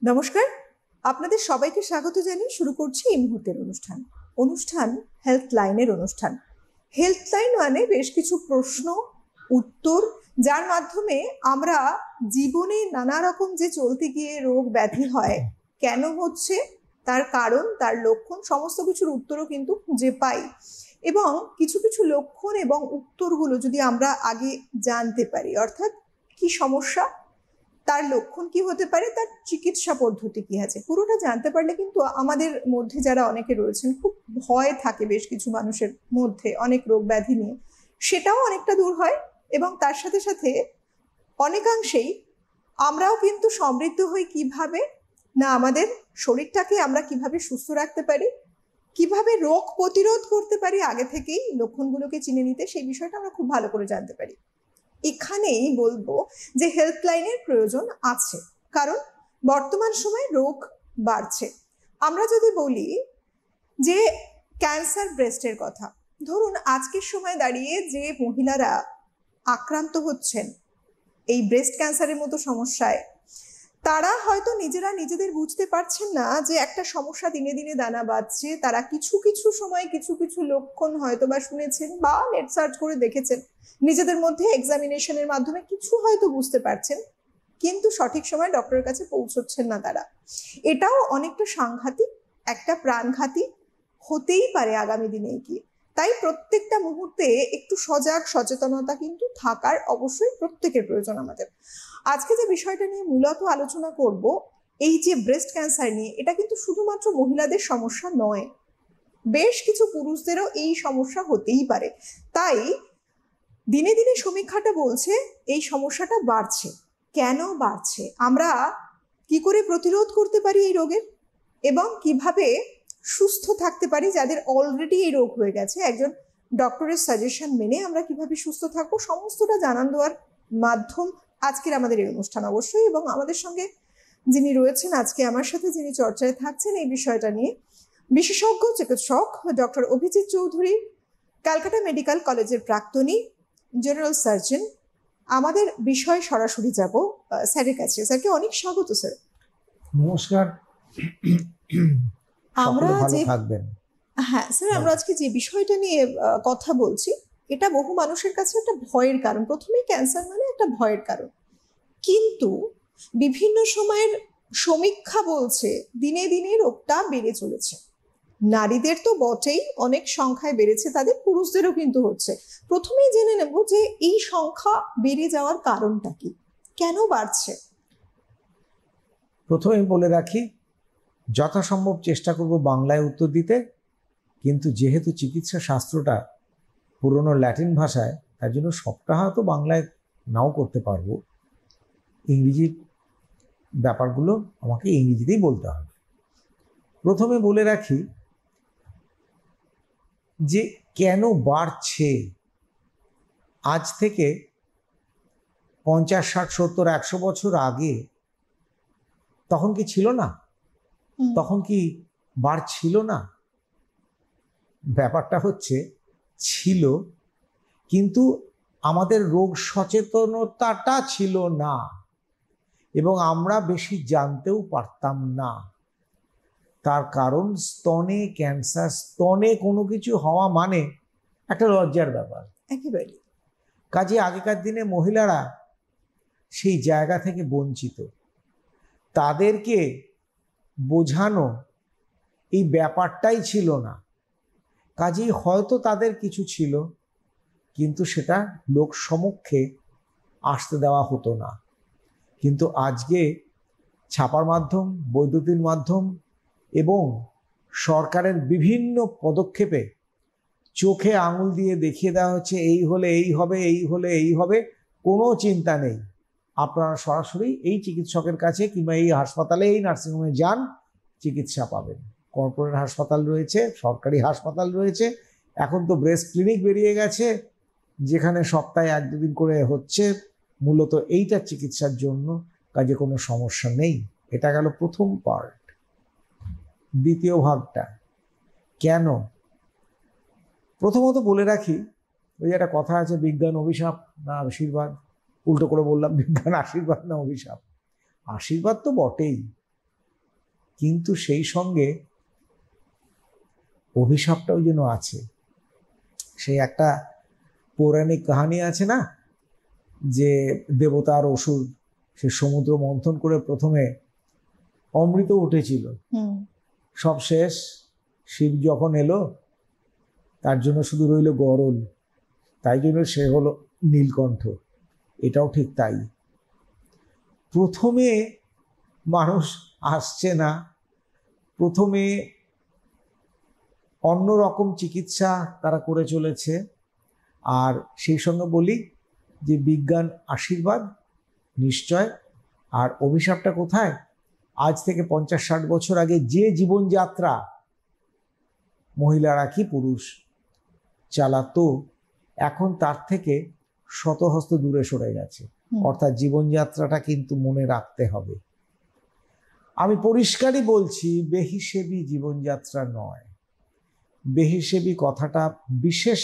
নমস্কার, আপনাদের সবাইকে স্বাগত জানিয়ে শুরু করছি এই মুহূর্তের অনুষ্ঠান হেলথ লাইনের অনুষ্ঠান। হেলথ লাইন মানে বেশ কিছু প্রশ্ন উত্তর, যার মাধ্যমে আমরা জীবনে নানা রকম যে চলতে গিয়ে রোগ ব্যাধি হয়, কেন হচ্ছে, তার কারণ, তার লক্ষণ, সমস্ত কিছুর উত্তরও কিন্তু খুঁজে পাই। এবং কিছু কিছু লক্ষণ এবং উত্তরগুলো যদি আমরা আগে জানতে পারি, অর্থাৎ কি সমস্যা, তার লক্ষণ কি হতে পারে, তার চিকিৎসা পদ্ধতি কি আছে, পুরোটা জানতে পারলে কিন্তু আমাদের মধ্যে যারা অনেকে রয়েছেন, খুব ভয় থাকে বেশ কিছু মানুষের মধ্যে অনেক রোগ ব্যাধি নিয়ে, সেটাও অনেকটা দূর হয়। এবং তার সাথে সাথে অনেকাংশেই আমরাও কিন্তু সমৃদ্ধ হই। কিভাবে না, আমাদের শরীরটাকে আমরা কিভাবে সুস্থ রাখতে পারি, কিভাবে রোগ প্রতিরোধ করতে পারি আগে থেকেই লক্ষণগুলোকে চিনে নিতে, সেই বিষয়টা আমরা খুব ভালো করে জানতে পারি। এখানেই বলবো যে হেল্প লাইনের প্রয়োজন আছে, কারণ বর্তমান সময়ে রোগ বাড়ছে। আমরা যদি বলি যে ক্যান্সার ব্রেস্টের কথা, ধরুন আজকের সময় দাঁড়িয়ে যে মহিলারা আক্রান্ত হচ্ছেন এই ব্রেস্ট ক্যান্সারের মতো সমস্যায়, তারা হয়তো নিজেরা নিজেদের বুঝতে পারছেন না যে একটা সমস্যা দিনে দিনে দানা বাঁধছে। তারা কিছু কিছু সময় কিছু কিছু লক্ষণ হয়তো বা শুনেছেন বা নেট সার্চ করে দেখেছেন, নিজেদের মধ্যে এক্সামিনেশনের মাধ্যমে কিছু হয়তো বুঝতে পারছেন, কিন্তু সঠিক সময় ডক্টরের কাছে পৌঁছচ্ছেন না তারা। এটাও অনেকটা সাংঘাতিক, একটা প্রাণঘাতী হতেই পারে আগামী দিনে গিয়ে। তাই প্রত্যেকটা মুহূর্তে একটু সজাগ সচেতনতা কিন্তু থাকার অবশ্যই প্রত্যেকের প্রয়োজন আমাদের। আজকে যে বিষয়টা নিয়ে মূলত আলোচনা করব, এই যে ব্রেস্ট ক্যান্সার নিয়ে, এটা কিন্তু শুধুমাত্র মহিলাদের সমস্যা নয়, বেশ কিছু পুরুষদেরও এই সমস্যা হতেই পারে। তাই দিনে দিনে সমীক্ষাটা বলছে এই সমস্যাটা বাড়ছে। কেন বাড়ছে, আমরা কি করে প্রতিরোধ করতে পারি এই রোগের, এবং কিভাবে সুস্থ থাকতে পারি যাদের অলরেডি এই রোগ হয়ে গেছে, একজন ডক্টরের সাজেশন মেনে আমরা কিভাবে সুস্থ থাকবো, সমস্তটা জানান দেওয়ার মাধ্যম আজকের আমাদের এই অনুষ্ঠান অবশ্যই। এবং আমাদের সঙ্গে যিনি রয়েছেন আজকে আমার সাথে, যিনি চর্চায় থাকছেন এই বিষয়টা নিয়ে, বিশেষজ্ঞ চিকিৎসক ডক্টর অভিজিৎ চৌধুরী, ক্যালকাটা মেডিকেল কলেজের প্রাক্তনী জেনারেল সার্জন। আমাদের বিষয় সরাসরি যাব স্যারের কাছে। স্যারকে অনেক স্বাগত। স্যার নমস্কার, আমরা ভালো যে থাকবেন। হ্যাঁ স্যার, আমরা আজকে যে বিষয়টা নিয়ে কথা বলছি, এটা বহু মানুষের কাছে একটা ভয়ের কারণ। প্রথমেই ক্যান্সার মানে একটা ভয়ের কারণ, কিন্তু বিভিন্ন সময়ের সমীক্ষা বলছে দিনে দিনে রোগটা বেড়ে চলেছে। নারীদের তো বটেই, অনেক সংখ্যায় বেড়েছে, তাদের পুরুষদেরও কিন্তু হচ্ছে। প্রথমেই জেনে নেব যে এই সংখ্যা বেড়ে যাওয়ার কারণটা কি, কেন বাড়ছে। প্রথমেই বলে রাখি, যথাসম্ভব চেষ্টা করব বাংলায় উত্তর দিতে, কিন্তু যেহেতু চিকিৎসা শাস্ত্রটা পুরনো ল্যাটিন ভাষায়, তার জন্য সবটা হয়তো বাংলায় নাও করতে পারবো। ইংরেজির ব্যাপারগুলো আমাকে ইংরেজিতেই বলতে হবে। প্রথমে বলে রাখি যে কেন বাড়ছে। আজ থেকে 50, 60, 70, 100 বছর আগে তখন কি ছিল না? তখন কি বাড়ছিল না? ব্যাপারটা হচ্ছে ছিল, কিন্তু আমাদের রোগ সচেতনতাটা ছিল না এবং আমরা বেশি জানতেও পারতাম না। তার কারণ স্তনে ক্যান্সার, স্তনে কোনো কিছু হওয়া মানে একটা লজ্জার ব্যাপার একেবারে। কাজে আগেকার দিনে মহিলারা সেই জায়গা থেকে বঞ্চিত, তাদেরকে বোঝানো এই ব্যাপারটাই ছিল না। কাজেই হয়তো তাদের কিছু ছিল, কিন্তু সেটা লোক সমক্ষে আসতে দেওয়া হতো না। কিন্তু আজকে ছাপার মাধ্যম, বৈদ্যুতিন মাধ্যম এবং সরকারের বিভিন্ন পদক্ষেপে চোখে আঙুল দিয়ে দেখিয়ে দেওয়া হচ্ছে এই হলে এই হবে, এই হলে এই হবে। কোনো চিন্তা নেই, আপনারা সরাসরি এই চিকিৎসকের কাছে কিংবা এই হাসপাতালে, এই নার্সিংহোমে যান, চিকিৎসা পাবেন। কর্পোরেট হাসপাতাল রয়েছে, সরকারি হাসপাতাল রয়েছে, এখন তো ব্রেস্ট ক্লিনিক বেরিয়ে গেছে, যেখানে সপ্তাহে 1-2 দিন করে হচ্ছে, মূলত এইটা চিকিৎসার জন্য। কাজে কোনো সমস্যা নেই। এটা গেল প্রথম পার্ট। দ্বিতীয় ভাগটা কেন, প্রথমত বলে রাখি, ওই একটা কথা আছে, বিজ্ঞান অভিশাপ না আশীর্বাদ। উল্টো করে বললাম, বিজ্ঞান আশীর্বাদ না অভিশাপ। আশীর্বাদ তো বটেই, কিন্তু সেই সঙ্গে অভিশাপটাও যেন আছে। সেই একটা পৌরাণিক কাহিনী আছে না, যে দেবতার অসুর সে সমুদ্র মন্থন করে প্রথমে অমৃত উঠেছিল, সব শেষ। শিব যখন এলো তার জন্য শুধু রইল গরল, তাই জন্য সে হলো নীলকণ্ঠ। এটাও ঠিক তাই। প্রথমে মানুষ আসছে না, প্রথমে অন্যরকম চিকিৎসা তারা করে চলেছে। আর সেই সঙ্গে বলি যে বিজ্ঞান আশীর্বাদ নিশ্চয়, আর অভিশাপটা কোথায়? আজ থেকে 50-60 বছর আগে যে জীবনযাত্রা মহিলারা কি পুরুষ চালাতো, এখন তার থেকে শতহস্ত দূরে সরে গেছে। অর্থাৎ জীবনযাত্রাটা কিন্তু মনে রাখতে হবে। আমি পরিষ্কারই বলছি, বেহিসেবী জীবনযাত্রা নয়। বেহিসেবী কথাটা বিশেষ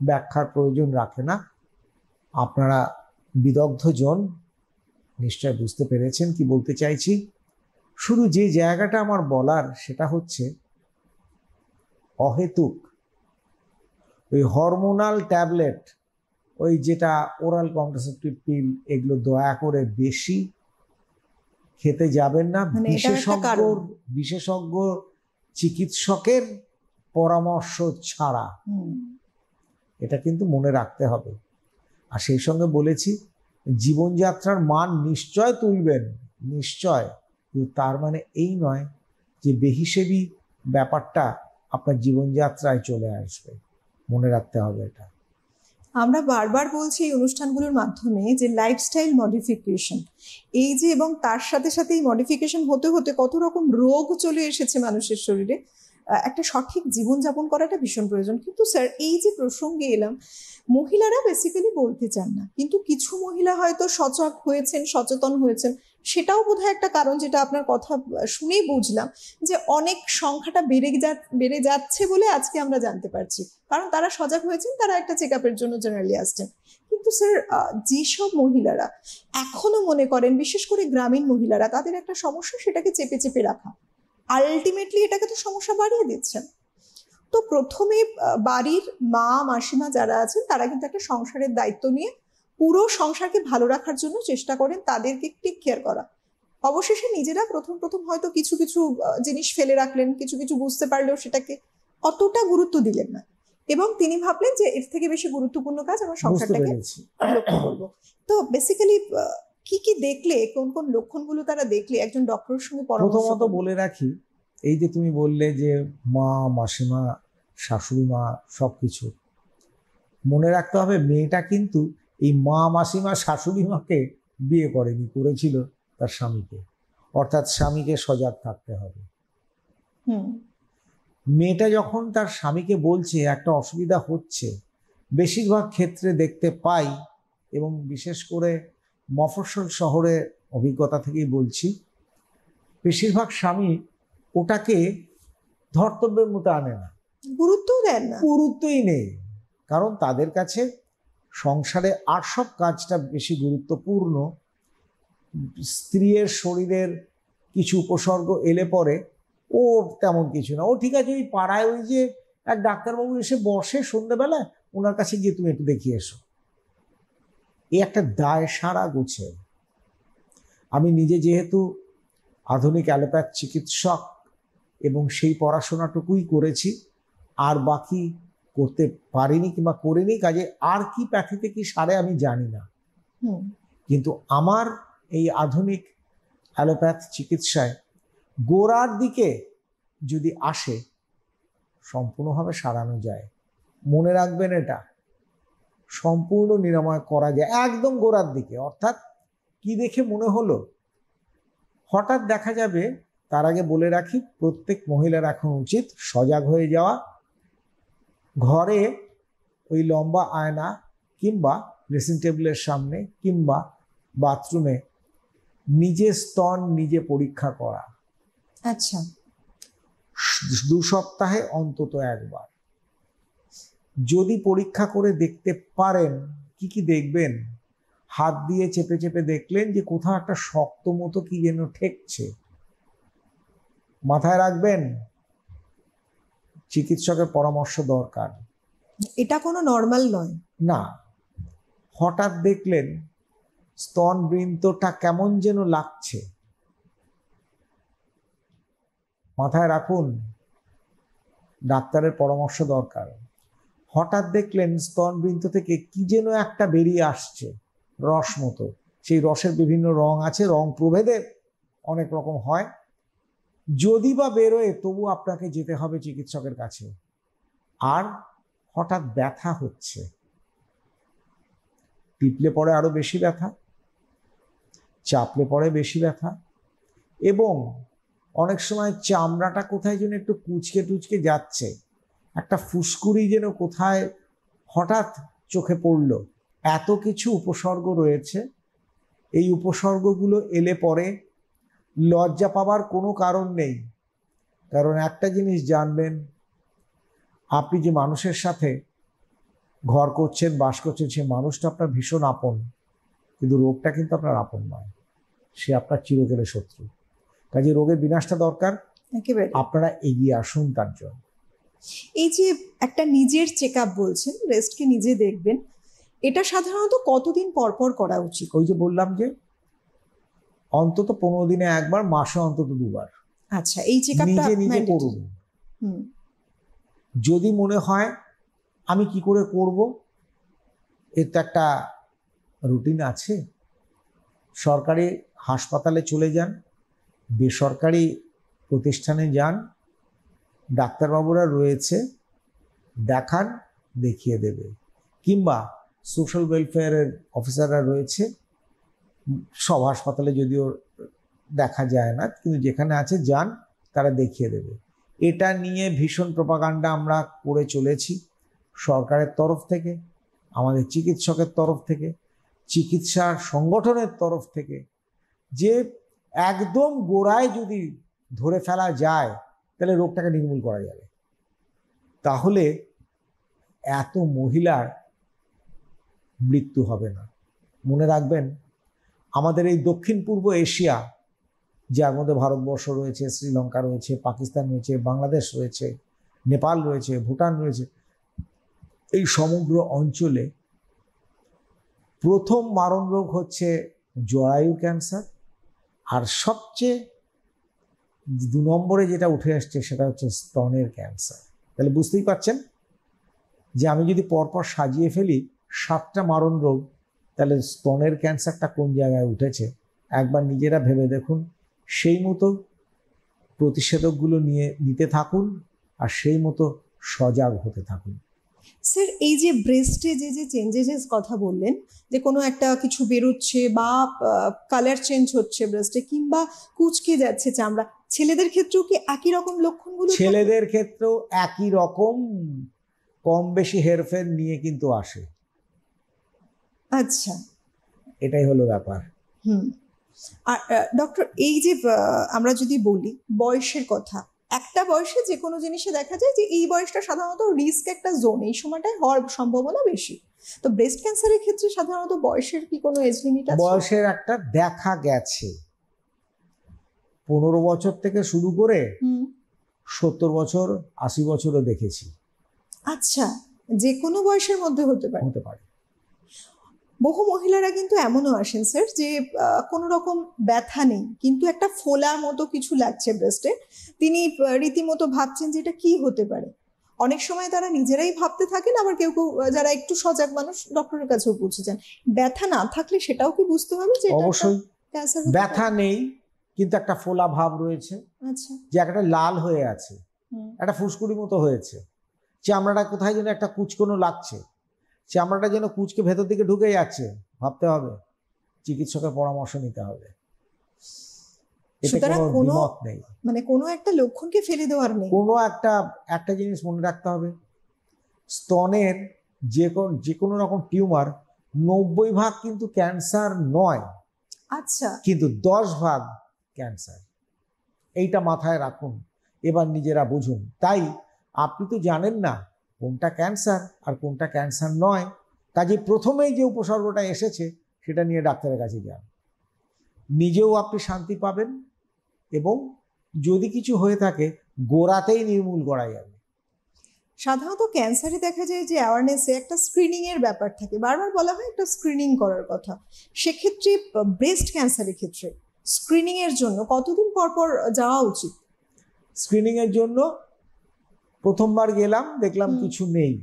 ব্যাখ্যার প্রয়োজন রাখে না। আপনারা বিদগ্ধজন নিশ্চয় বুঝতে পেরেছেন কি বলতে চাইছি। শুধু যে জায়গাটা আমার বলার সেটা হচ্ছে অহেতুক ওই হরমোনাল ট্যাবলেট, ওই যেটা ওরাল কন্ট্রাসেপটিভ পিল, এগুলো দয়া করে বেশি খেতে যাবেন না বিশেষজ্ঞ চিকিৎসকের পরামর্শ ছাড়া। এটা কিন্তু মনে রাখতে হবে। আর সেই সঙ্গে বলেছি, জীবনযাত্রার মান নিশ্চয় তুলবেন, নিশ্চয়, কিন্তু তার মানে এই নয় যে বেহিসেবী ব্যাপারটা আপনার জীবনযাত্রায় চলে আসবে। মনে রাখতে হবে এটা। আমরা বারবার বলছি এই অনুষ্ঠানগুলোর মাধ্যমে যে লাইফস্টাইল মডিফিকেশন, এই যে, এবং তার সাথে সাথে এই মডিফিকেশন হতে হতে কত রকম রোগ চলে এসেছে মানুষের শরীরে, একটা সঠিক জীবনযাপন করাটা ভীষণ প্রয়োজন। কিন্তু স্যার, এই যে প্রসঙ্গে এলাম, মহিলারা বেসিক্যালি বলতে চান না, কিন্তু কিছু মহিলা হয়তো সজাগ হয়েছেন, সচেতন হয়েছেন। সেটাও বোধহয় একটা কারণ, যেটা আপনার কথা শুনেই বুঝলাম, যে অনেক সংখ্যাটা বেড়ে যাচ্ছে বলে আজকে আমরা জানতে পারছি, কারণ তারা সজাগ হয়েছেন, তারা একটা চেক আপের জন্য জেনারেলি আসছেন। কিন্তু স্যার, যেসব মহিলারা এখনো মনে করেন, বিশেষ করে গ্রামীণ মহিলারা, তাদের একটা সমস্যা, সেটাকে চেপে চেপে রাখা, আলটিমেটলি এটাকে তো সমস্যা বাড়িয়ে দিচ্ছেন। তো প্রথমে বাড়ির মা মাসিমা যারা আছেন, তারা কিন্তু একটা সংসারের দায়িত্ব নিয়ে পুরো সংসারকে ভালো রাখার জন্য চেষ্টা করেন, তাদেরকে টেক কেয়ার করা। অবশেষে নিজেরা প্রথম প্রথম হয়তো কিছু কিছু জিনিস ফেলে রাখলেন, কিছু কিছু বুঝতে পারলেও সেটাকে অতটা গুরুত্ব দিলেন না, এবং তিনি ভাবলেন যে এর থেকে বেশি গুরুত্বপূর্ণ কাজ আমার সংসারটাকে লক্ষ্য করবো। তো বেসিক্যালি কি কি দেখলে, কোন কোন লক্ষণগুলো তারা দেখলে একজন ডক্টরের সঙ্গে পরামর্শ? প্রথমত বলে রাখি, এই যে তুমি বললে যে মা মাসিমা শাশুড়ি মা সবকিছু মনে রাখতে হবে, মেয়েটা কিন্তু এই মা মাসিমা শাশুড়ি মাকে বিয়ে করেনি, করেছিল তার স্বামীকে। অর্থাৎ স্বামীকে সজাগ থাকতে হবে। মেয়েটা যখন তার স্বামীকে বলছে একটা অসুবিধা হচ্ছে, বেশিরভাগ ক্ষেত্রে দেখতে পাই, এবং বিশেষ করে মফস্বল শহরে অভিজ্ঞতা থেকেই বলছি, বেশিরভাগ স্বামী ওটাকে ধর্তব্যের মতো আনে না, গুরুত্বও দেন না, গুরুত্বই নেই। কারণ তাদের কাছে সংসারে আর সব কাজটা বেশি গুরুত্বপূর্ণ। স্ত্রীর শরীরের কিছু উপসর্গ এলে পরে ও তেমন কিছু না, ও ঠিক আছে, ওই পাড়ায় ওই যে এক ডাক্তারবাবু এসে বসে সন্ধ্যেবেলা, ওনার কাছে গিয়ে তুমি একটু দেখিয়ে এসো। এই একটা দায় সারা গোছে। আমি নিজে যেহেতু আধুনিক অ্যালোপ্যাথ চিকিৎসক এবং সেই পড়াশোনাটুকুই করেছি, আর বাকি করতে পারিনি কিংবা করিনি, কাজে আর কি প্যাথিতে কি সারে আমি জানি না। কিন্তু আমার এই আধুনিক অ্যালোপ্যাথ চিকিৎসায় গোড়ার দিকে যদি আসে, সম্পূর্ণভাবে সারানো যায়। মনে রাখবেন, এটা সম্পূর্ণ নিরাময় করা যায় একদম গোড়ার দিকে। অর্থাৎ কি দেখে মনে হলো, হঠাৎ দেখা যাবে। তার আগে বলে রাখি, প্রত্যেক মহিলার এখন উচিত সজাগ হয়ে যাওয়া। ঘরে ওই লম্বা আয়না কিংবা ড্রেসিং টেবিলের সামনে কিংবা বাথরুমে নিজের স্তন নিজে পরীক্ষা করা। আচ্ছা, 2 সপ্তাহে অন্তত একবার। যদি পরীক্ষা করে দেখতে পারেন, কি কি দেখবেন, হাত দিয়ে চেপে চেপে দেখলেন যে কোথাও একটা শক্ত মতো কি যেন ঠেকছে, মাথায় রাখবেন, চিকিৎসকের পরামর্শ দরকার। এটা কোনো নর্মাল নয়। না, হঠাৎ দেখলেন স্তন বৃন্তটা কেমন যেন লাগছে, মাথায় রাখুন, ডাক্তারের পরামর্শ দরকার। হঠাৎ দেখলেন স্তন বৃন্ত থেকে কি যেন একটা বেরিয়ে আসছে, রস মতো। সেই রসের বিভিন্ন রং আছে, রং প্রভেদে অনেক রকম হয়। যদি বা বেরোয়, তবু আপনাকে যেতে হবে চিকিৎসকের কাছে। আর হঠাৎ ব্যথা হচ্ছে, টিপলে পরে আরো বেশি ব্যথা, চাপলে পরে বেশি ব্যথা, এবং অনেক সময় চামড়াটা কোথায় যেন একটু কুঁচকে টুচকে যাচ্ছে, একটা ফুসকুড়ি যেন কোথায় হঠাৎ চোখে পড়ল। এত কিছু উপসর্গ রয়েছে। এই উপসর্গগুলো এলে পরে লজ্জা পাবার কোনো কারণ নেই। কারণ একটা জিনিস জানবেন, আপনি যে মানুষের সাথে ঘর করছেন, বাস করছেন, সে মানুষটা আপনার ভীষণ আপন, কিন্তু রোগটা কিন্তু আপনার আপন নয়, সে আপনার চিরকালের শত্রু। কাজে রোগের বিনাশটা দরকার, একেবারে। আপনারা এগিয়ে আসুন তার জন্য। এই যে একটা নিজের চেক আপ বলছেন, ব্রেস্টকে নিজে দেখবেন, এটা সাধারণত কতদিন পর পর করা উচিত? ওই যে বললাম যে অন্তত 15 দিনে একবার, মাসে অন্তত 2বার। আচ্ছা, এই চেক আপটা নিজে নিজে করুন। যদি মনে হয় আমি কি করে করব, এর তো একটা রুটিন আছে। সরকারি হাসপাতালে চলে যান, বেসরকারি প্রতিষ্ঠানে যান, ডাক্তারবাবুরা রয়েছে, দেখান, দেখিয়ে দেবে। কিংবা সোশ্যাল ওয়েলফেয়ারের অফিসাররা রয়েছে, সব হাসপাতালে যদিও দেখা যায় না, কিন্তু যেখানে আছে যান, তারা দেখিয়ে দেবে। এটা নিয়ে ভীষণ প্রপাগান্ডা আমরা করে চলেছি সরকারের তরফ থেকে, আমাদের চিকিৎসকের তরফ থেকে, চিকিৎসা সংগঠনের তরফ থেকে, যে একদম গোড়ায় যদি ধরে ফেলা যায় তাহলে রোগটাকে নির্মূল করা যাবে। তাহলে এত মহিলার মৃত্যু হবে না। মনে রাখবেন, আমাদের এই দক্ষিণ পূর্ব এশিয়া, যার মধ্যে ভারতবর্ষ রয়েছে, শ্রীলঙ্কা রয়েছে, পাকিস্তান রয়েছে, বাংলাদেশ রয়েছে, নেপাল রয়েছে, ভুটান রয়েছে, এই সমগ্র অঞ্চলে প্রথম মারণ রোগ হচ্ছে জরায়ু ক্যান্সার, আর সবচেয়ে 2 নম্বরে যেটা উঠে আসছে সেটা হচ্ছে স্তনের ক্যান্সার। তাহলে বুঝতেই পারছেন যে আমি যদি পরপর সাজিয়ে ফেলি 7টা মারণ রোগ, তাহলে স্তনের ক্যান্সারটা কোন জায়গায় উঠেছে একবার নিজেরা ভেবে দেখুন। সেই মতো প্রতিষেধকগুলো নিতে থাকুন, আর সেই মতো সজাগ হতে থাকুন। স্যার, এই যে ব্রেস্টে যে যে চেঞ্জেস কথা বললেন, যে কোনো একটা কিছু বেরোচ্ছে বা কালার চেঞ্জ হচ্ছে ব্রেস্টে, কিংবা কুঁচকে যাচ্ছে চামড়া, ছেলেদের ক্ষেত্রেও কি একই রকম লক্ষণগুলো থাকে? ছেলেদের ক্ষেত্রেও একই রকম, কম বেশি হেরফের নিয়ে কিন্তু আসে। আচ্ছা, এটাই হলো ব্যাপার। আর ডক্টর, এই যে আমরা যদি বলি বয়সের কথা, একটা বয়সে যে কোনো জিনিসে দেখা যায় যে এই বয়সটা সাধারণত রিস্ক একটা জোন, এই সময়টায় হওয়ার সম্ভাবনা বেশি। তো ব্রেস্ট ক্যান্সারের ক্ষেত্রে সাধারণত বয়সের কি কোনো এজ লিমিট আছে? বয়সের একটা দেখা গেছে 15 বছর থেকে শুরু করে 70 বছর 80 বছরও দেখেছি। আচ্ছা, যে কোনো বয়সের মধ্যে হতে পারে? হতে পারে। বহু মহিলারা কিন্তু এমনও আসেন স্যার যে কোনো রকম ব্যথা নেই, কিন্তু একটা ফোলার মতো কিছু লাগছে ব্রেস্টে, তিনি রীতিমতো ভাবছেন যে এটা কি হতে পারে। অনেক সময় তারা নিজেরাই ভাবতে থাকেন, আবার কেউ কেউ যারা একটু সজাগ মানুষ ডক্টরের কাছেও পৌঁছে যান। ব্যথা না থাকলে সেটাও কি বুঝতে হবে যে এটা অবশ্যই ক্যান্সার? ব্যথা নেই, কিন্তু একটা ফোলা ভাব রয়েছে, আচ্ছা, যে একটা লাল হয়ে আছে, একটা ফুসকুড়ি মতো হয়েছে, চামড়াটা কোথায় যেন একটা কুচকোনো লাগছে, চামড়াটা যেন কুচকে ভেতর দিকে ঢুকে যাচ্ছে, ভাবতে হবে, চিকিৎসকের পরামর্শ নিতে হবে। এতে কোনো দ্বিমত নেই, মানে কোনো একটা লক্ষণকে ফেলে দেওয়ার নেই। কোনো একটা জিনিস মনে রাখতে হবে, স্তনের যে কোনো রকম টিউমার 90% কিন্তু ক্যান্সার নয়। আচ্ছা, কিন্তু 10% ক্যান্সার, এইটা মাথায় রাখুন। এবার নিজেরা বুঝুন। তাই আপনি তো জানেন না কোনটা ক্যান্সার আর কোনটা ক্যান্সার নয়, কাজে প্রথমেই যে উপসর্গটা এসেছে সেটা নিয়ে ডাক্তারের কাছে যান। নিজেও আপনি শান্তি পাবেন এবং যদি কিছু হয়ে থাকে গোড়াতেই নির্মূল করা যাবে। সাধারণত ক্যান্সারে দেখা যায় যে অ্যাওয়ারনেসে একটা স্ক্রিনিং এর ব্যাপার থাকে, বারবার বলা হয় একটা স্ক্রিনিং করার কথা। সেক্ষেত্রে ব্রেস্ট ক্যান্সারের ক্ষেত্রে স্ক্রিনিং এর জন্য কতদিন পর পর যাওয়া উচিত? স্ক্রিনিং এর জন্য প্রথমবার গেলাম, দেখলাম কিছু নেই।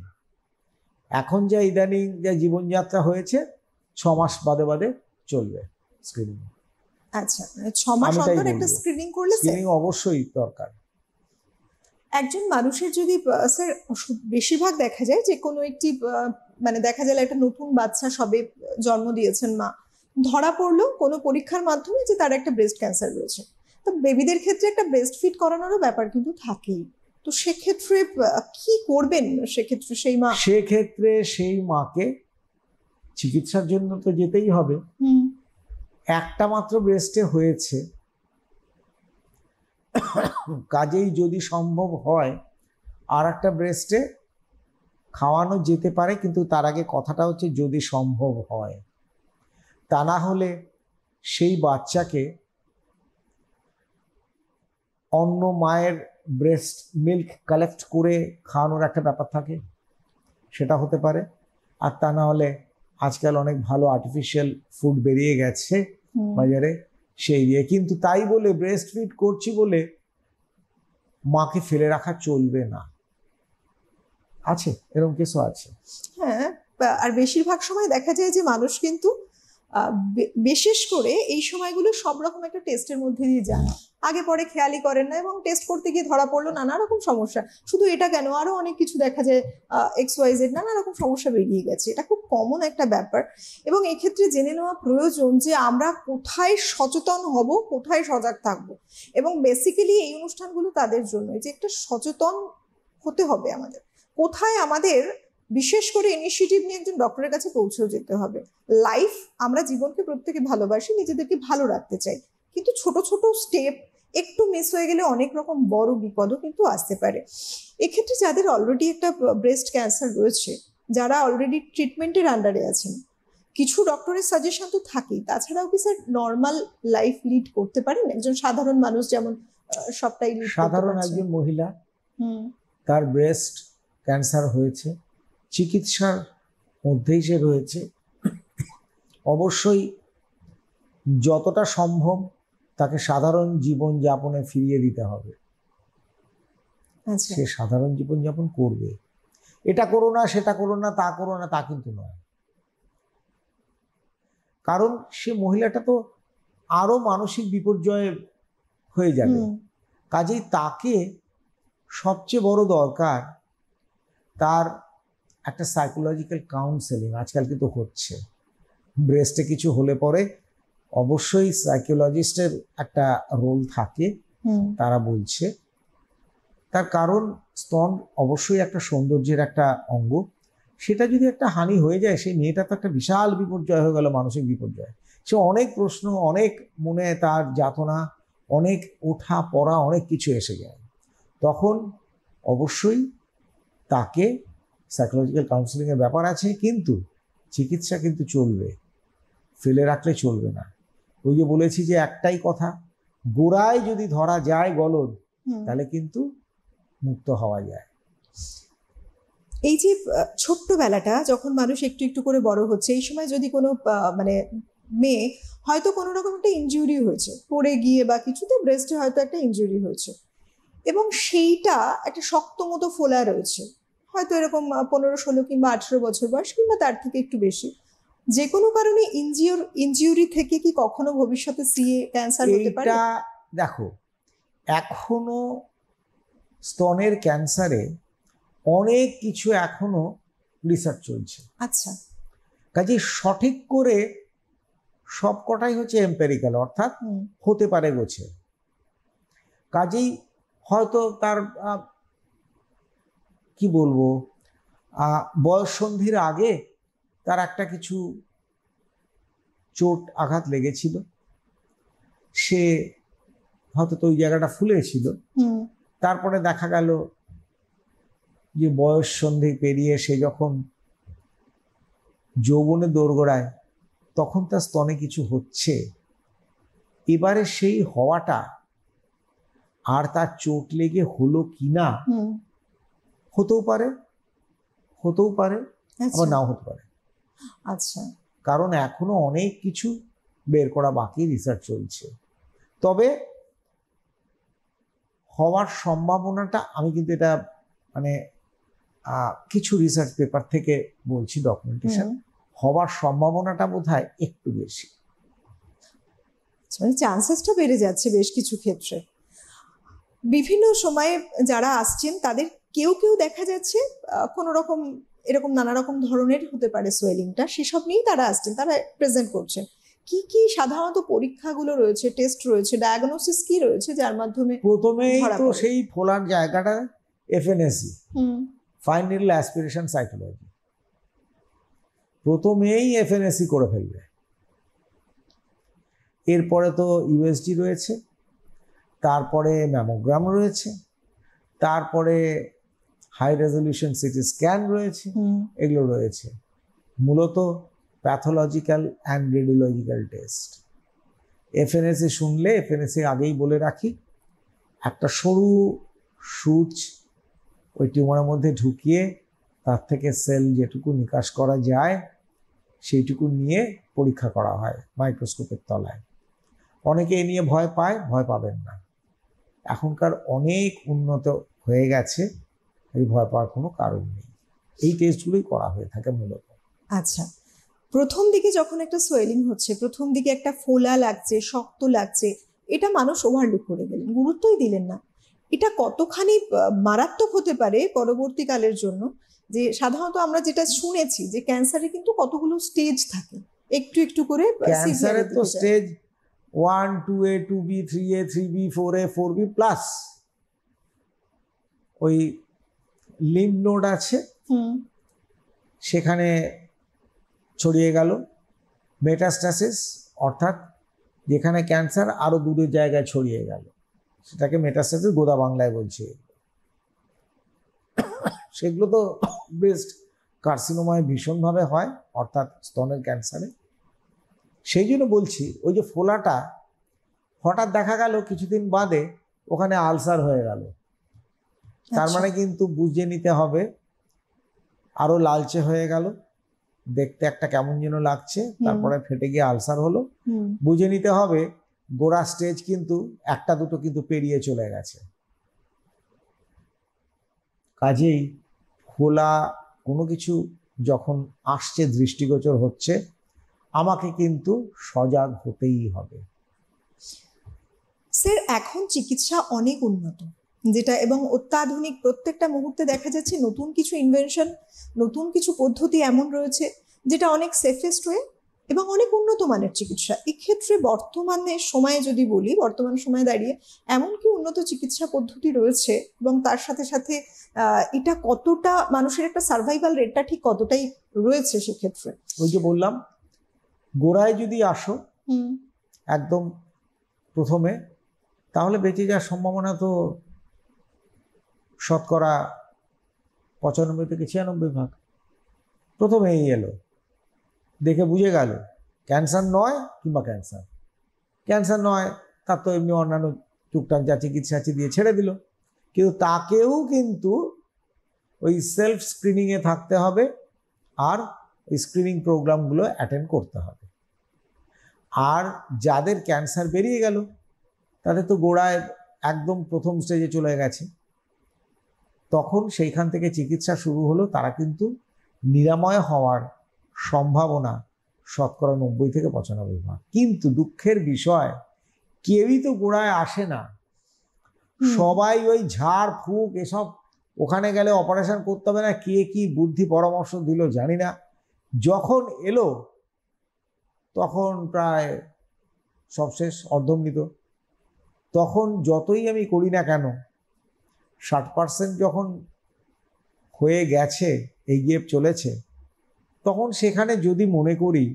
এখন যা ইদানিং যা জীবনযাত্রা হয়েছে 6 মাস বাদে বাদে চলবে স্ক্রিনিং। আচ্ছা, মানে 6 মাস অন্তর একটা স্ক্রিনিং করলে স্ক্রিনিং অবশ্যই দরকার। একজন মানুষের যদি স্যার বেশিরভাগ দেখা যায় যে কোনো একটি মানে দেখা গেল একটা নতুন বাচ্চা সবে জন্ম দিয়েছেন মা, ধরা পড়লো কোনো পরীক্ষার মাধ্যমে যে তার একটা ব্রেস্ট ক্যান্সার রয়েছে, তো বেবিদের ক্ষেত্রে একটা ব্রেস্ট ফিড করানোরও ব্যাপার কিন্তু থাকেই। তো সেক্ষেত্রে কি করবেন সেক্ষেত্রে সেক্ষেত্রে সেই মাকে চিকিৎসার জন্য তো যেতেই হবে। একটা মাত্র ব্রেস্টে হয়েছে, কাজেই যদি সম্ভব হয় আর একটা ব্রেস্টে খাওয়ানো যেতে পারে, কিন্তু তার আগে কথাটা হচ্ছে যদি সম্ভব হয়। তা না হলে সেই বাচ্চাকে অন্য মায়ের ব্রেস্ট মিল্ক কালেক্ট করে খাওয়ানোর একটা ব্যাপার থাকে, সেটা হতে পারে। আর তা না হলে আজকাল অনেক ভালো আর্টিফিশিয়াল ফুড বেরিয়ে গেছে বাজারে, সেই দিয়ে। কিন্তু তাই বলে ব্রেস্ট ফিড করছি বলে মাকে ফেলে রাখা চলবে না, আছে এরকম কিছু আছে। হ্যাঁ, আর বেশিরভাগ সময় দেখা যায় যে মানুষ কিন্তু বিশেষ করে এই সময়গুলো সব রকম একটা টেস্টের মধ্যে দিয়ে যান, আগে পরে খেয়ালই করেন না, এবং টেস্ট করতে গিয়ে ধরা পড়লো নানা রকম সমস্যা। শুধু এটা কেন, আরো অনেক কিছু দেখা যায় XYZ নানা রকম সমস্যা বেরিয়ে গেছে। এটা খুব কমন একটা ব্যাপার, এবং এক্ষেত্রে জেনে নেওয়া প্রয়োজন যে আমরা কোথায় সচেতন হব, কোথায় সজাগ থাকব। এবং বেসিক্যালি এই অনুষ্ঠানগুলো তাদের জন্য, যে একটা সচেতন হতে হবে আমাদের, কোথায় আমাদের বিশেষ করে ইনিশিয়েটিভ নিয়ে একজন ডক্টরের কাছে পৌঁছেও যেতে হবে। লাইফ, আমরা জীবনকে প্রত্যেকে ভালোবাসি, নিজেদেরকে ভালো রাখতে চাই, কিন্তু ছোট ছোট স্টেপ একটু মিস হয়ে গেলে অনেক রকম বড় বিপদও কিন্তু আসতে পারে। এক্ষেত্রে যাদের অলরেডি একটা ব্রেস্ট ক্যান্সার রয়েছে, যারা অলরেডি ট্রিটমেন্টের আন্ডারে আছেন, কিছু ডক্টরের সাজেশন তো থাকেই, তাছাড়াও কি স্যার নর্মাল লাইফ লিড করতে পারেন একজন সাধারণ মানুষ, যেমন সবটাই লিড করতে সাধারণ পারছেন? একজন মহিলা তার ব্রেস্ট ক্যান্সার হয়েছে, চিকিৎসার মধ্যেই সে রয়েছে, অবশ্যই যতটা সম্ভব তাকে সাধারণ জীবনযাপনে ফিরিয়ে দিতে হবে। সে সাধারণ জীবনযাপন করবে। এটা করো না, সেটা করো না, তা করো না, তা কিন্তু নয়। কারণ সে মহিলাটা তো আরো মানসিক বিপর্যয়ে হয়ে যাবে। কাজেই তাকে সবচেয়ে বড় দরকার তার একটা সাইকোলজিক্যাল কাউন্সেলিং। আজকাল কিন্তু হচ্ছে, ব্রেস্টে কিছু হলে পরে অবশ্যই সাইকোলজিস্টের একটা রোল থাকে, তারা বলছে। তার কারণ স্তন অবশ্যই একটা সৌন্দর্যের একটা অঙ্গ, সেটা যদি একটা হানি হয়ে যায়, সেই মেয়েটা তো একটা বিশাল বিপর্যয় হয়ে গেল, মানসিক বিপর্যয়। সে অনেক প্রশ্ন, অনেক মনে তার যাতনা, অনেক ওঠা পড়া, অনেক কিছু এসে যায়। তখন অবশ্যই তাকে সাইকোলজিক্যাল কাউন্সেলিংয়ের ব্যাপার আছে, কিন্তু চিকিৎসা কিন্তু চলবে, ফেলে রাখলে চলবে না। ওই যে বলেছি যে একটাই কথা, গোড়ায় যদি ধরা যায় গলদ, তাহলে কিন্তু মুক্ত হওয়া যায়। এই যে ছোট্টবেলাটা যখন মানুষ একটু একটু করে বড় হচ্ছে, এই সময় যদি কোনো মানে মেয়ে হয়তো কোনো রকম একটা ইনজুরি হয়েছে, পড়ে গিয়ে বা কিছুতে ব্রেস্টে হয়তো একটা ইনজুরি হয়েছে, এবং সেইটা একটা শক্ত মতো ফোলা রয়েছে, হয়তো এরকম 15, 16 কিংবা 18 বছর বয়স, কিংবা তার থেকে একটু বেশি, যে কোনো কারণে ইনজিউরি থেকে কি কখনো ভবিষ্যতে সিএ ক্যান্সার হতে পারে? এটা দেখো, এখনো স্তনের ক্যান্সারে অনেক কিছু এখনো রিসার্চ চলছে। আচ্ছা, কাজে সঠিক করে সব কটাই হচ্ছে এম্পেরিক্যাল, অর্থাৎ হতে পারে গোছে। কাজেই হয়তো তার কি বলবো, বয়ঃসন্ধির আগে তার একটা কিছু চোট আঘাত লেগেছিল, সে হয়তো তো ওই জায়গাটা ফুলেছিল। তারপরে দেখা গেল যে বয়ঃসন্ধি পেরিয়ে সে যখন যৌবনে দোরগোড়ায়, তখন তার স্তনে কিছু হচ্ছে। এবারে সেই হওয়াটা আর তার চোট লেগে হলো কিনা, হতেও পারে আবার নাও হতে পারে। আচ্ছা, কারণ এখনো অনেক কিছু বের করা বাকি, রিসার্চ চলছে। তবে হওয়ার সম্ভাবনাটা, আমি কিন্তু এটা মানে কিছু রিসার্চ পেপার থেকে বলছি, ডকুমেন্টেশন, হওয়ার সম্ভাবনাটা বোধহয় একটু বেশি, মানে চান্সেসটা বেড়ে যাচ্ছে বেশ কিছু ক্ষেত্রে। বিভিন্ন সময়ে যারা আসছেন তাদের কেউ কেউ দেখা যাচ্ছে কোনো রকম এরকম নানা রকম ধরনের হতে পারে সোয়েলিংটা, সেসব নিয়েই তারা আসছেন, তারা প্রেজেন্ট করছেন। কি কি সাধারণত পরীক্ষাগুলো রয়েছে, টেস্ট রয়েছে, ডায়াগনোসিস কি রয়েছে যার মাধ্যমে? প্রথমেই তো সেই ফোলার জায়গাটা FNAC, fine needle aspiration cytology, প্রথমেই এফএনএসি করে ফেলবে। এরপরে তো ইউএসজি রয়েছে, তারপরে ম্যামোগ্রাম রয়েছে, তারপরে হাই রেজলিউশন সিটি স্ক্যান রয়েছে, এগুলো রয়েছে। মূলত pathological and radiological test. FNAC শুনলে, এফএনএসি আগেই বলে রাখি, একটা সরু সূচ ওই টিউমারের মধ্যে ঢুকিয়ে তার থেকে সেল যেটুকু নিকাশ করা যায় সেইটুকু নিয়ে পরীক্ষা করা হয় মাইক্রোস্কোপের তলায়। অনেকে এ নিয়ে ভয় পায়, ভয় পাবেন না, এখনকার অনেক উন্নত হয়ে গেছে, এই ভয় পাওয়ার কোনো কারণ নেই। এই টেস্টগুলোই করা হয়ে থাকে মূলত। আচ্ছা, প্রথম দিকে যখন একটা সোয়েলিং হচ্ছে, প্রথম দিকে একটা ফোলা লাগছে, শক্ত লাগছে, এটা মানুষ ওভারলুক করে গেলেন, গুরুত্বই দিলেন না। এটা কতখানি মারাত্মক হতে পারে পরবর্তীকালের জন্য? যে সাধারণত আমরা যেটা শুনেছি যে ক্যান্সারে কিন্তু কতগুলো স্টেজ থাকে, একটু একটু করে ক্যান্সারের তো stage 1, 2A, 2B, 3A, 3B, 4A, 4B plus ওই লিম্ফ নোড আছে, সেখানে ছড়িয়ে গেল। মেটাস্টাসিস, অর্থাৎ যেখানে ক্যান্সার আরো দূরের জায়গায় ছড়িয়ে গেল, সেটাকে মেটাস্টাসিস গোদা বাংলায় বলছে। সেগুলো তো ব্রেস্ট কার্সিনোমায় ভীষণভাবে হয়, অর্থাৎ স্তনের ক্যান্সারে। সেই জন্য বলছি, ওই যে ফোলাটা হঠাৎ দেখা গেল কিছুদিন বাদে ওখানে আলসার হয়ে গেল, তার মানে কিন্তু বুঝে নিতে হবে আরো লালচে হয়ে গেল, দেখতে একটা কেমন যেন লাগছে, তারপরে ফেটে গিয়ে আলসার হলো, বুঝে নিতে হবে গোড়া স্টেজ কিন্তু একটা দুটো কিন্তু পেরিয়ে চলে গেছে। কাজেই ফোলা কোনো কিছু যখন আসছে, দৃষ্টিগোচর হচ্ছে, আমাকে কিন্তু সজাগ হতেই হবে। স্যার, এখন চিকিৎসা অনেক উন্নত, যেটা এবং অত্যাধুনিক, প্রত্যেকটা মুহূর্তে দেখা যাচ্ছে নতুন কিছু ইনভেনশন, নতুন কিছু পদ্ধতি এমন রয়েছে যেটা অনেক সেফেস্ট ওয়ে এবং অনেক উন্নত মানের চিকিৎসা। এক্ষেত্রে বর্তমানে সময়ে যদি বলি, বর্তমান সময়ে দাঁড়িয়ে এমন কি উন্নত চিকিৎসা পদ্ধতি রয়েছে এবং তার সাথে সাথে এটা কতটা মানুষের একটা সার্ভাইভাল রেটটা ঠিক কতটাই রয়েছে সেক্ষেত্রে? ওই যে বললাম, গোড়ায় যদি আসো একদম প্রথমে, তাহলে বেঁচে যাওয়ার সম্ভাবনা তো শতকরা 95 থেকে 96%। প্রথমেই এলো, দেখে বুঝে গেল ক্যান্সার নয়, কিংবা ক্যান্সার নয়, তার তো এমনি অন্যান্য টুকটাক যা চিকিৎসা আছে দিয়ে ছেড়ে দিল। কিন্তু তাকেও কিন্তু ওই সেলফ স্ক্রিনিংয়ে থাকতে হবে, আর ওই স্ক্রিনিং প্রোগ্রামগুলো অ্যাটেন্ড করতে হবে। আর যাদের ক্যান্সার বেরিয়ে গেল, তাদের তো গোড়ায় একদম প্রথম স্টেজে চলে গেছে, তখন সেইখান থেকে চিকিৎসা শুরু হলো, তারা কিন্তু নিরাময় হওয়ার সম্ভাবনা শতকরা 90 থেকে 95%। কিন্তু দুঃখের বিষয়, কেউই তো গোড়ায় আসে না, সবাই ওই ঝাড় ফুঁক এসব, ওখানে গেলে অপারেশন করতে হবে না, কে কি বুদ্ধি পরামর্শ দিল জানি না, যখন এলো তখন প্রায় সব শেষ, অর্ধমৃত। তখন যতই আমি করি না কেন, 60% যখন হয়ে গেছে, এগিয়ে চলেছে, তখন সেখানে যদি মনে করি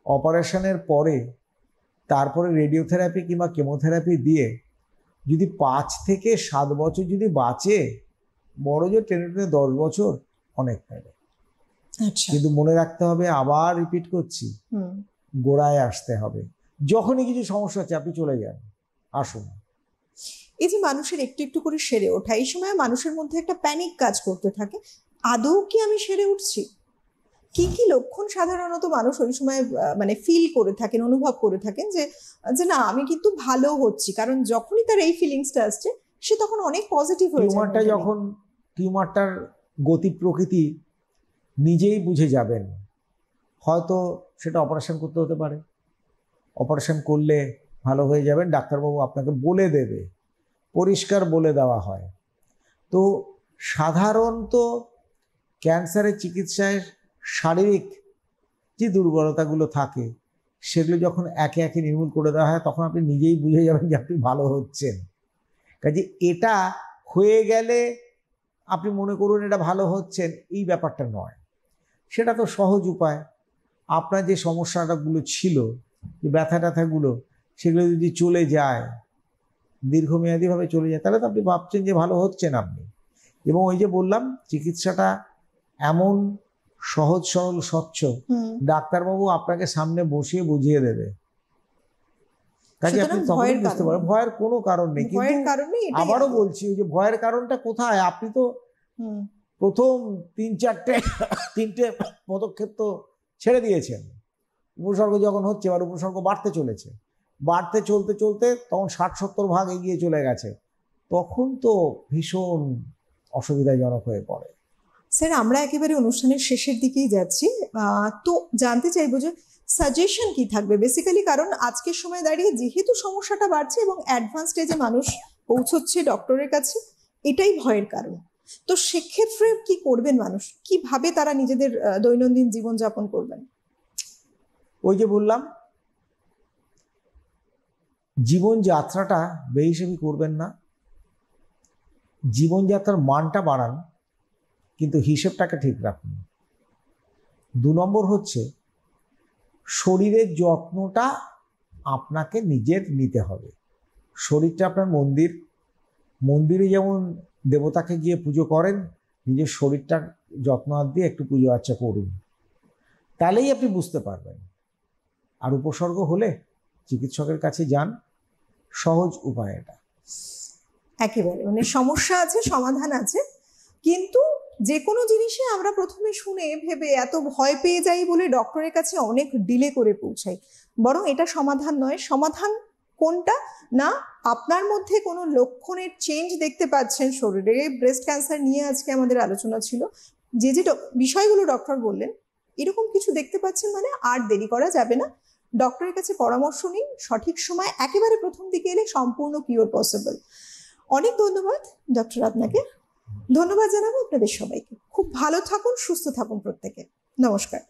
অপারেশনের পরে তারপরে রেডিওথেরাপি কিংবা কেমোথেরাপি দিয়ে যদি 5 থেকে 7 বছর যদি বাঁচে, বড় যে টেনে টেনে 10 বছর, অনেক পারে। কিন্তু মনে রাখতে হবে, আবার রিপিট করছি, গোড়ায় আসতে হবে। যখনই কিছু সমস্যা হচ্ছে আপনি চলে যান, আসুন। এই যে মানুষের একটু একটু করে সেরে ওঠা, এই সময় মানুষের মধ্যে একটা প্যানিক কাজ করতে থাকে, আদৌ কি আমি সেরে উঠছি? কি কি লক্ষণ সাধারণত মানুষ ওই সময় মানে ফিল করে থাকেন, অনুভব করে থাকেন যে যে না আমি কিন্তু ভালো হচ্ছি? কারণ যখনই তার এই ফিলিংসটা আসছে সে তখন অনেক পজিটিভ হয়ে যায়। টিউমারটা যখন টিউমারটার গতি প্রকৃতি নিজেই বুঝে যাবেন, হয়তো সেটা অপারেশন করতে হতে পারে, অপারেশন করলে ভালো হয়ে যাবেন, ডাক্তারবাবু আপনাকে বলে দেবে, পরিষ্কার বলে দেওয়া হয়। তো সাধারণত ক্যান্সারের চিকিৎসায় শারীরিক যে দুর্বলতাগুলো থাকে সেগুলো যখন একে একে নির্মূল করে দেওয়া হয় তখন আপনি নিজেই বুঝে যাবেন যে আপনি ভালো হচ্ছেন। কাজে এটা হয়ে গেলে আপনি মনে করুন এটা ভালো হচ্ছেন, এই ব্যাপারটা নয়। সেটা তো সহজ উপায়। আপনার যে সমস্যাটাগুলো ছিল, যে ব্যথা ট্যাথাগুলো, সেগুলো যদি চলে যায়, দীর্ঘমেয়াদীভাবে চলে যায়, তাহলে তো আপনি ভাবছেন যে ভালো হচ্ছেন আপনি। এবং ওই যে বললাম চিকিৎসাটা এমন সহজ সরল স্বচ্ছ, ডাক্তারবাবু আপনাকে সামনে বসিয়ে বুঝিয়ে দেবে, কাজে আপনি তখনই বুঝতে পারেন ভয়ের কোনো কারণ নেই। কিন্তু আবারও বলছি, ওই যে ভয়ের কারণটা কোথায়? আপনি তো প্রথম তিনটে পদক্ষেপ তো ছেড়ে দিয়েছেন। উপসর্গ যখন হচ্ছে এবার উপসর্গ বাড়তে চলেছে, বাড়তে চলতে চলতে তখন 60-70 এগিয়ে চলে গেছে, তখন তো ভীষণ অসুবিধাজনক হয়ে পড়ে। স্যার আমরা একেবারে অনুষ্ঠানের শেষের দিকেই যাচ্ছি, তো জানতে চাইবো যে সাজেশন কি থাকবে বেসিক্যালি, কারণ আজকের সময় দাঁড়িয়ে যেহেতু সমস্যাটা বাড়ছে এবং অ্যাডভান্স স্টেজে মানুষ পৌঁছচ্ছে ডক্টরের কাছে, এটাই ভয়ের কারণ। তো সেক্ষেত্রে কি করবেন মানুষ, কিভাবে তারা নিজেদের দৈনন্দিন জীবনযাপন করবেন? ওই যে বললাম, জীবনযাত্রাটা বেহিসেবি করবেন না, জীবনযাত্রার মানটা বাড়ান, কিন্তু হিসেবটাকে ঠিক রাখুন। 2 নম্বর হচ্ছে শরীরের যত্নটা আপনাকে নিজের নিতে হবে। শরীরটা আপনার মন্দির, মন্দিরে যেমন দেবতাকে গিয়ে পুজো করেন, নিজের শরীরটার যত্ন দিয়ে একটু পুজো আর্চা করুন, তাহলেই আপনি বুঝতে পারবেন। আর উপসর্গ হলে চিকিৎসকের কাছে যান, সহজ উপায় এটা। একেবারে মানে সমস্যা আছে, সমাধান আছে, কিন্তু যে কোনো জিনিসে আমরা প্রথমে শুনে ভেবে এত ভয় পেয়ে যাই বলে ডক্টরের কাছে অনেক ডিলে করে পৌঁছাই। বরং এটা সমাধান নয়। সমাধান কোনটা না, আপনার মধ্যে কোনো লক্ষণের চেঞ্জ দেখতে পাচ্ছেন শরীরে, ব্রেস্ট ক্যান্সার নিয়ে আজকে আমাদের আলোচনা ছিল, যে যে বিষয়গুলো ডক্টর বললেন এরকম কিছু দেখতে পাচ্ছেন মানে আর দেরি করা যাবে না, ডক্টরের কাছে পরামর্শ নিন সঠিক সময়, একেবারে প্রথম দিকে এলে সম্পূর্ণ কিওর পসিবল। অনেক ধন্যবাদ ডক্টর আপনাকে, ধন্যবাদ জানাবো আপনাদের সবাইকে। খুব ভালো থাকুন, সুস্থ থাকুন প্রত্যেকে। নমস্কার।